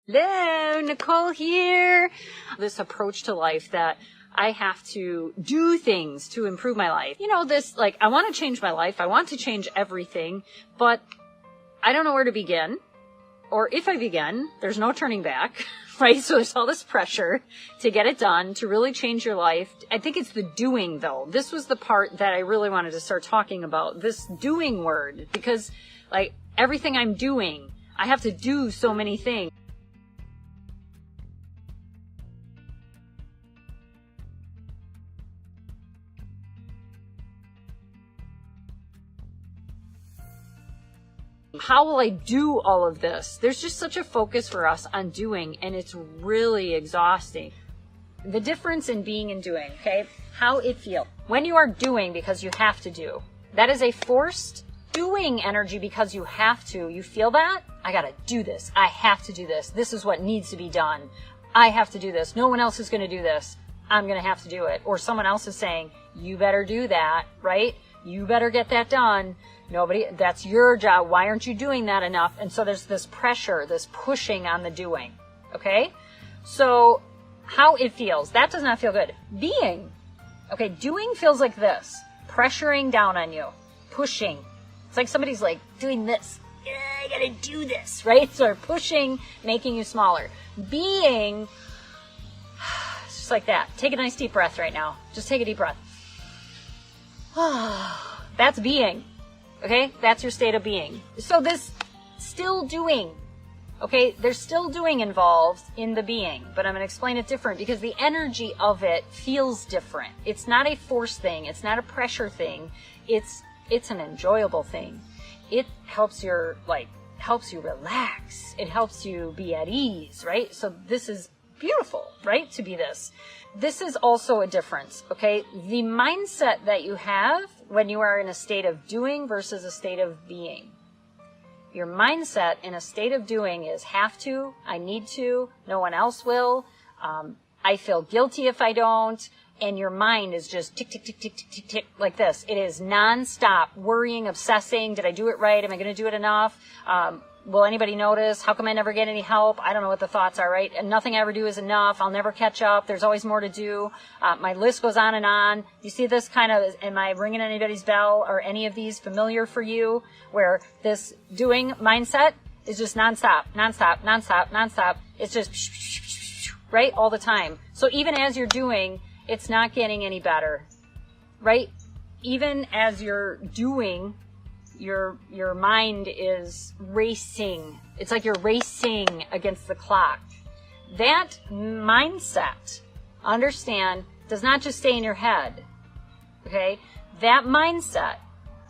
Hello, Nicole here. This approach to life that I have to do things to improve my life. You know, this, like, I want to change my life. I want to change everything, but I don't know where to begin. Or if I begin, there's no turning back, right? So there's all this pressure to get it done, to really change your life. I think it's the doing, though. This was the part that I really wanted to start talking about, this doing word, because, like, everything I'm doing, I have to do so many things. How will I do all of this? There's just such a focus for us on doing, and it's really exhausting. The difference in being and doing, okay? How it feels. When you are doing because you have to do, that is a forced doing energy because you have to. You feel that? I gotta do this. I have to do this. This is what needs to be done. I have to do this. No one else is gonna do this. I'm gonna have to do it. Or someone else is saying, you better do that, right? You better get that done. That's your job. Why aren't you doing that enough? And so there's this pressure, this pushing on the doing. Okay? So how it feels. That does not feel good. Being. Okay, doing feels like this. Pressuring down on you. Pushing. It's like somebody's like doing this. I gotta do this, right? So they're pushing, making you smaller. Being, it's just like that. Take a nice deep breath right now. Just take a deep breath. That's being. Okay, that's your state of being. So this still doing, okay, there's still doing involved in the being, but I'm going to explain it different because the energy of it feels different. It's not a force thing. It's not a pressure thing. It's an enjoyable thing. It helps helps you relax. It helps you be at ease, right? So this is beautiful, right? To be this. This is also a difference, okay? The mindset that you have when you are in a state of doing versus a state of being. Your mindset in a state of doing is have to, I need to, no one else will, I feel guilty if I don't, and your mind is just tick, tick, tick, tick, tick, tick, tick, like this. It is nonstop worrying, obsessing. Did I do it right? Am I going to do it enough? Will anybody notice? How come I never get any help? I don't know what the thoughts are, right? And nothing I ever do is enough. I'll never catch up. There's always more to do. My list goes on and on. You see this kind of, am I ringing anybody's bell? Are any of these familiar for you? Where this doing mindset is just nonstop, nonstop, nonstop, nonstop. It's just, right? All the time. So even as you're doing, it's not getting any better, right? Even as you're doing, your mind is racing. It's like you're racing against the clock. That mindset, understand, does not just stay in your head. Okay? That mindset,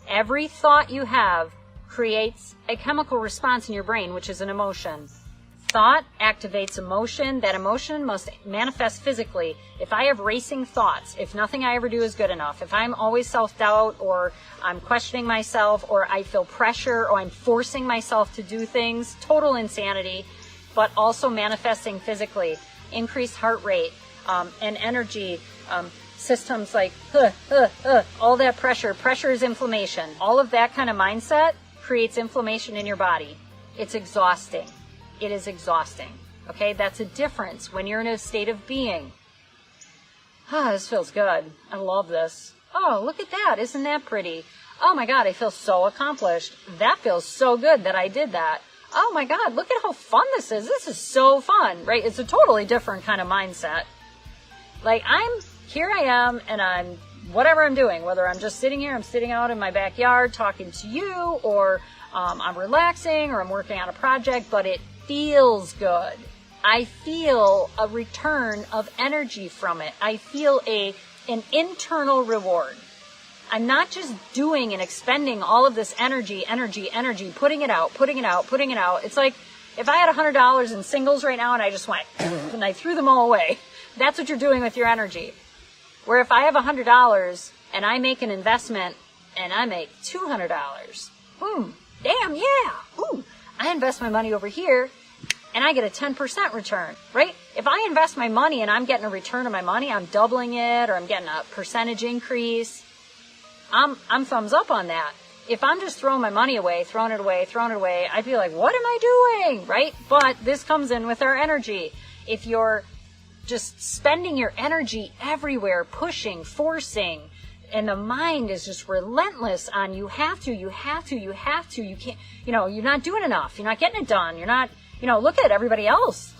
every thought you have creates a chemical response in your brain, which is an emotion. Thought activates emotion. That emotion must manifest physically. If I have racing thoughts, if nothing I ever do is good enough, if I'm always self-doubt or I'm questioning myself or I feel pressure or I'm forcing myself to do things, total insanity, but also manifesting physically, increased heart rate, and energy, systems like, all that pressure. Pressure is inflammation. All of that kind of mindset creates inflammation in your body. It's exhausting. It is exhausting. Okay, that's a difference when you're in a state of being. This feels good. I love this. Oh, look at that. Isn't that pretty? Oh my God, I feel so accomplished. That feels so good that I did that. Oh my God, look at how fun this is. This is so fun, right? It's a totally different kind of mindset. Like here I am and I'm, whatever I'm doing, whether I'm just sitting here, I'm sitting out in my backyard talking to you, or I'm relaxing, or I'm working on a project, but it feels good. I feel a return of energy from it. I feel an internal reward. I'm not just doing and expending all of this energy, putting it out. It's like if I had $100 in singles right now and I just went and I threw them all away. That's what you're doing with your energy. Where if I have $100 and I make an investment and I make $200, damn, yeah. Ooh, I invest my money over here and I get a 10% return, right? If I invest my money and I'm getting a return on my money, I'm doubling it or I'm getting a percentage increase, I'm thumbs up on that. If I'm just throwing my money away, throwing it away, I'd be like, what am I doing? Right? But this comes in with our energy. If you're just spending your energy everywhere, pushing, forcing, and the mind is just relentless on you have to, you can't, you're not doing enough. You're not getting it done. You're not, look at everybody else.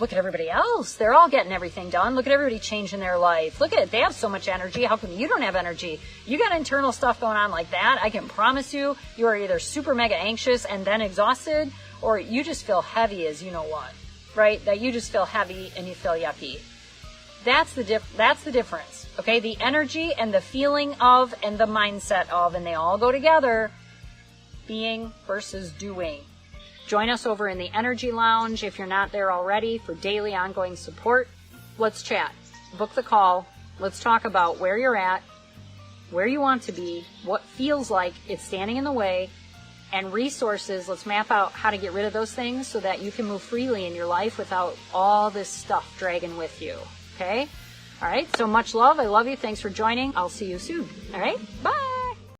They're all getting everything done. Look at everybody changing their life. Look at it. They have so much energy. How come you don't have energy? You got internal stuff going on like that. I can promise you are either super mega anxious and then exhausted, or you just feel heavy as you know what, right? That you just feel heavy and you feel yucky. That's the difference. Okay. The energy and the feeling of and the mindset of, and they all go together. Being versus doing. Join us over in the Energy Lounge if you're not there already for daily ongoing support. Let's chat. Book the call. Let's talk about where you're at, where you want to be, what feels like it's standing in the way, and resources. Let's map out how to get rid of those things so that you can move freely in your life without all this stuff dragging with you. Okay? All right. So much love. I love you. Thanks for joining. I'll see you soon. All right. Bye.